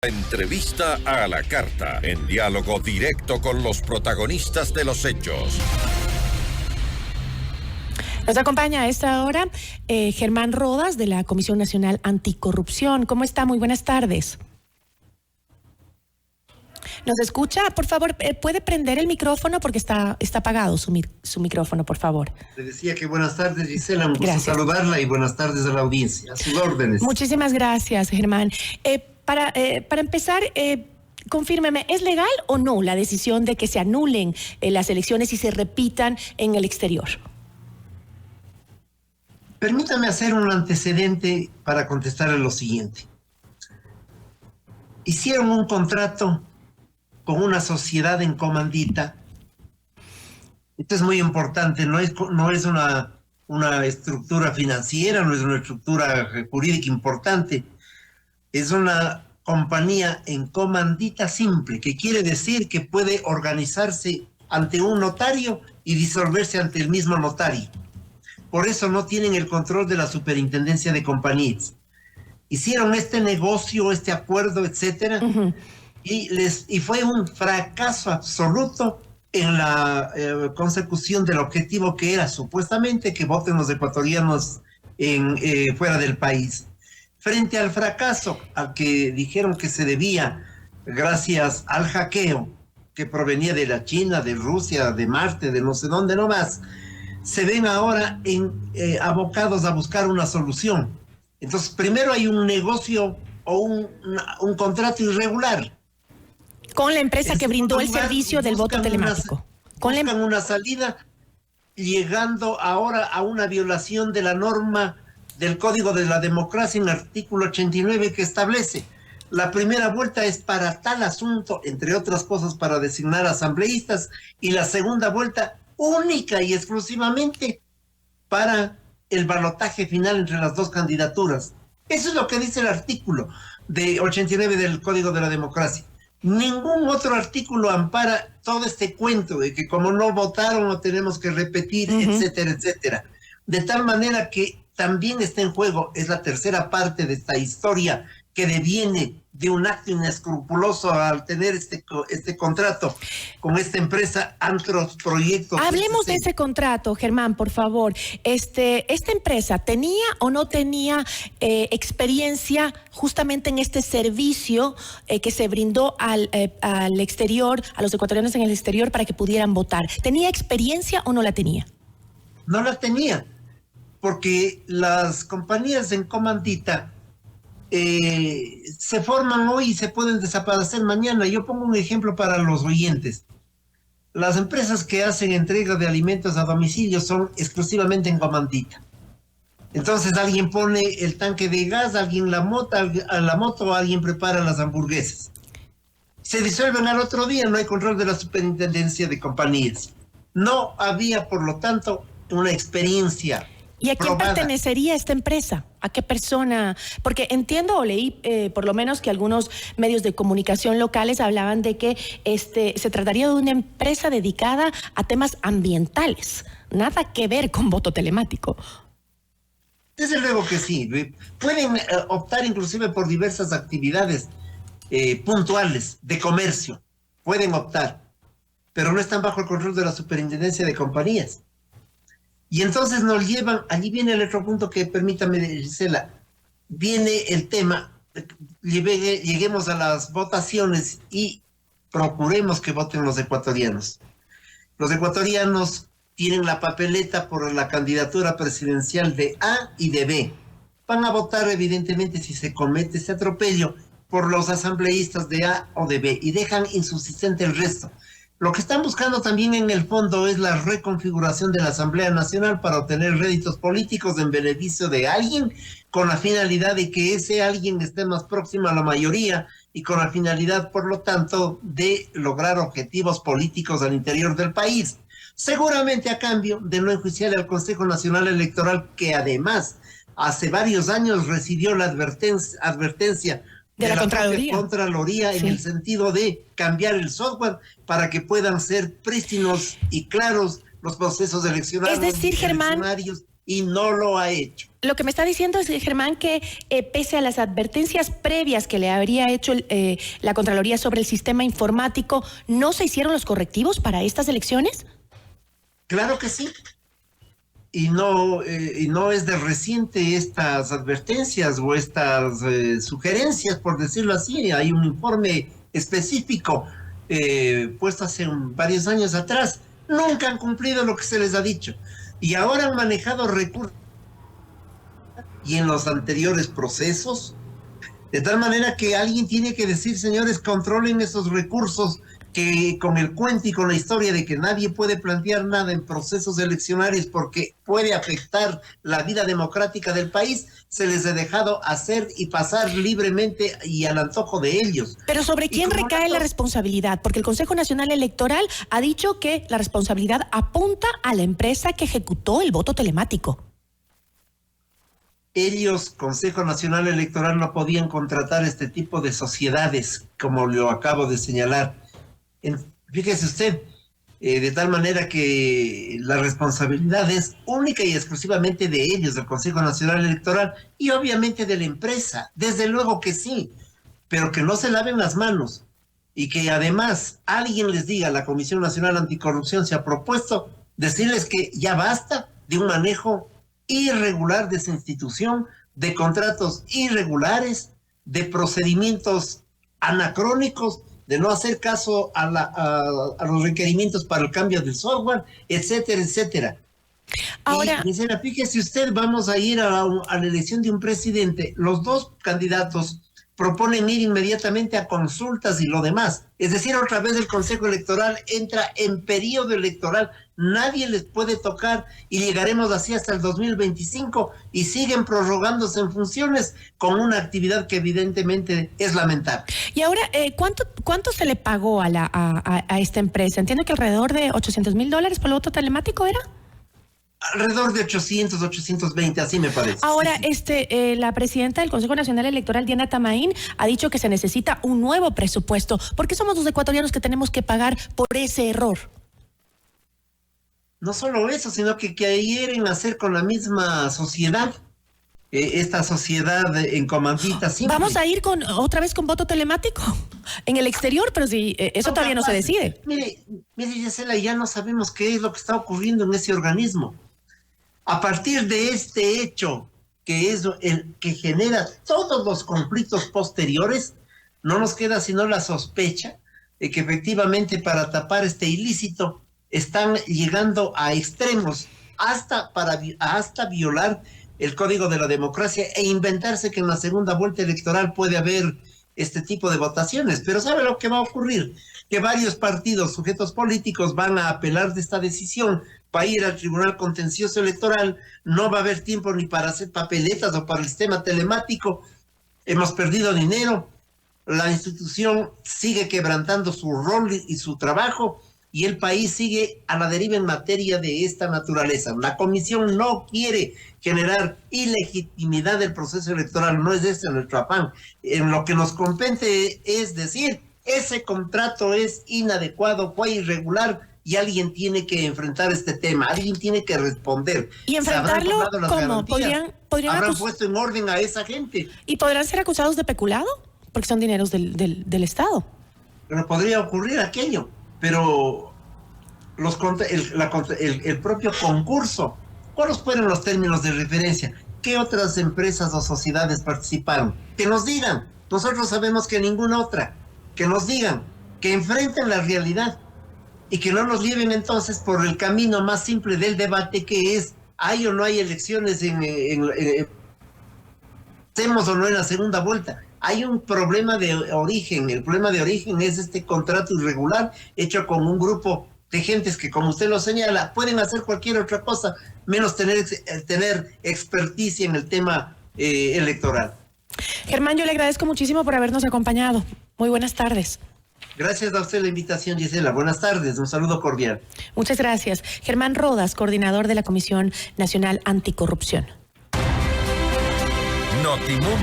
Entrevista a la carta, en diálogo directo con los protagonistas de los hechos. Nos acompaña a esta hora Germán Rodas, de la Comisión Nacional Anticorrupción. ¿Cómo está? Muy buenas tardes. ¿Nos escucha? Por favor, ¿puede prender el micrófono? Porque está apagado su micrófono, por favor. Le decía que buenas tardes, Gisela. Un gusto saludarla y buenas tardes a la audiencia. A sus órdenes. Muchísimas gracias, Germán. Para empezar, confírmeme, ¿es legal o no la decisión de que se anulen las elecciones y se repitan en el exterior? Permítame hacer un antecedente para contestarle lo siguiente. Hicieron un contrato con una sociedad en comandita. Esto es muy importante, no es una estructura financiera, no es una estructura jurídica importante. Es una compañía en comandita simple, que quiere decir que puede organizarse ante un notario y disolverse ante el mismo notario. Por eso no tienen el control de la superintendencia de compañías. Hicieron este negocio, este acuerdo, etcétera, y fue un fracaso absoluto en la consecución del objetivo que era supuestamente que voten los ecuatorianos fuera del país. Frente al fracaso al que dijeron que se debía gracias al hackeo que provenía de la China, de Rusia, de Marte, de no sé dónde nomás, se ven ahora abocados a buscar una solución. Entonces, primero hay un negocio o un contrato irregular. Con la empresa que brindó el servicio del voto telemático. Buscan una salida, llegando ahora a una violación de la norma del Código de la Democracia en el artículo 89, que establece: la primera vuelta es para tal asunto, entre otras cosas para designar asambleístas, y la segunda vuelta única y exclusivamente para el balotaje final entre las dos candidaturas. Eso es lo que dice el artículo de 89 del Código de la Democracia. Ningún otro artículo ampara todo este cuento de que como no votaron lo tenemos que repetir, etcétera, etcétera. De tal manera que también está en juego, es la tercera parte de esta historia que deviene de un acto inescrupuloso al tener este contrato con esta empresa Antros Proyectos. Hablemos de ese contrato, Germán, por favor. ¿Esta empresa tenía o no tenía experiencia justamente en este servicio que se brindó al exterior, a los ecuatorianos en el exterior, para que pudieran votar? ¿Tenía experiencia o no la tenía? No la tenía, porque las compañías en comandita se forman hoy y se pueden desaparecer mañana. Yo pongo un ejemplo para los oyentes. Las empresas que hacen entrega de alimentos a domicilio son exclusivamente en comandita. Entonces alguien pone el tanque de gas, alguien la moto, alguien prepara las hamburguesas. Se disuelven al otro día, no hay control de la superintendencia de compañías. No había, por lo tanto, una experiencia. ¿Y a quién pertenecería esta empresa? ¿A qué persona? Porque entiendo o leí por lo menos que algunos medios de comunicación locales hablaban de que se trataría de una empresa dedicada a temas ambientales. Nada que ver con voto telemático. Desde luego que sí. Pueden optar inclusive por diversas actividades puntuales de comercio. Pueden optar, pero no están bajo el control de la superintendencia de compañías. Y entonces nos llevan, allí viene el otro punto que permítame, Gisela, viene el tema, lleguemos a las votaciones y procuremos que voten los ecuatorianos. Los ecuatorianos tienen la papeleta por la candidatura presidencial de A y de B. Van a votar evidentemente, si se comete ese atropello, por los asambleístas de A o de B y dejan insubsistente el resto. Lo que están buscando también en el fondo es la reconfiguración de la Asamblea Nacional para obtener réditos políticos en beneficio de alguien, con la finalidad de que ese alguien esté más próximo a la mayoría y con la finalidad, por lo tanto, de lograr objetivos políticos al interior del país. Seguramente a cambio de no enjuiciar al Consejo Nacional Electoral, que además hace varios años recibió la advertencia de la Contraloría en el sentido de cambiar el software para que puedan ser prístinos y claros los procesos eleccionarios. Es decir, Germán, y no lo ha hecho. Lo que me está diciendo es, Germán, que pese a las advertencias previas que le habría hecho la Contraloría sobre el sistema informático, ¿no se hicieron los correctivos para estas elecciones? Claro que sí. Y no es de reciente estas advertencias o estas sugerencias, por decirlo así. Hay un informe específico puesto hace varios años atrás. Nunca han cumplido lo que se les ha dicho. Y ahora han manejado recursos y en los anteriores procesos, de tal manera que alguien tiene que decir, señores, controlen esos recursos, que con el cuento y con la historia de que nadie puede plantear nada en procesos eleccionarios porque puede afectar la vida democrática del país, se les ha dejado hacer y pasar libremente y al antojo de ellos. Pero ¿sobre quién recae la responsabilidad? Porque el Consejo Nacional Electoral ha dicho que la responsabilidad apunta a la empresa que ejecutó el voto telemático. Ellos, Consejo Nacional Electoral, no podían contratar este tipo de sociedades, como lo acabo de señalar. Fíjese usted, de tal manera que la responsabilidad es única y exclusivamente de ellos, del Consejo Nacional Electoral, y obviamente de la empresa, desde luego que sí, pero que no se laven las manos, y que además alguien les diga, la Comisión Nacional Anticorrupción se ha propuesto decirles que ya basta de un manejo irregular de esa institución, de contratos irregulares, de procedimientos anacrónicos, de no hacer caso a los requerimientos para el cambio del software, etcétera, etcétera. Ahora, Y, fíjese usted, vamos a ir a la elección de un presidente. Los dos candidatos proponen ir inmediatamente a consultas y lo demás. Es decir, otra vez el Consejo Electoral entra en periodo electoral. Nadie les puede tocar y llegaremos así hasta el 2025 y siguen prorrogándose en funciones con una actividad que evidentemente es lamentable. Y ahora, ¿cuánto se le pagó a esta empresa? Entiendo que alrededor de $800,000 por el voto telemático, ¿era? Alrededor de 800, 820, así me parece. Ahora, la presidenta del Consejo Nacional Electoral, Diana Tamaín, ha dicho que se necesita un nuevo presupuesto. ¿Por qué somos los ecuatorianos que tenemos que pagar por ese error? No solo eso, sino que quieren hacer con la misma sociedad, esta sociedad en comandita simple. ¿Vamos a ir otra vez con voto telemático en el exterior? Pero si eso todavía no se decide. Mire, Gisela, ya no sabemos qué es lo que está ocurriendo en ese organismo. A partir de este hecho, que es el que genera todos los conflictos posteriores, no nos queda sino la sospecha de que efectivamente para tapar este ilícito están llegando a extremos hasta violar el Código de la Democracia e inventarse que en la segunda vuelta electoral puede haber este tipo de votaciones. Pero ¿sabe lo que va a ocurrir? Que varios partidos, sujetos políticos, van a apelar de esta decisión, va a ir al Tribunal Contencioso Electoral, no va a haber tiempo ni para hacer papeletas o para el sistema telemático, hemos perdido dinero, la institución sigue quebrantando su rol y su trabajo, y el país sigue a la deriva en materia de esta naturaleza. La comisión no quiere generar ilegitimidad del proceso electoral, no es ese nuestro afán. En lo que nos compete es decir, ese contrato es inadecuado, fue irregular, y alguien tiene que enfrentar este tema, alguien tiene que responder. ¿Y enfrentarlo cómo? ¿Podrían ¿Habrán puesto en orden a esa gente? ¿Y podrán ser acusados de peculado? Porque son dineros del Estado. Pero podría ocurrir aquello, pero el propio concurso, ¿cuáles fueron los términos de referencia? ¿Qué otras empresas o sociedades participaron? Que nos digan, nosotros sabemos que ninguna otra, que nos digan, que enfrenten la realidad y que no nos lleven entonces por el camino más simple del debate, que es, ¿hay o no hay elecciones hacemos o no en la segunda vuelta? Hay un problema de origen. El problema de origen es este contrato irregular hecho con un grupo de gentes que, como usted lo señala, pueden hacer cualquier otra cosa, menos tener experticia en el tema electoral. Germán, yo le agradezco muchísimo por habernos acompañado. Muy buenas tardes. Gracias a usted la invitación, Gisela. Buenas tardes, un saludo cordial. Muchas gracias. Germán Rodas, coordinador de la Comisión Nacional Anticorrupción. Notimundo.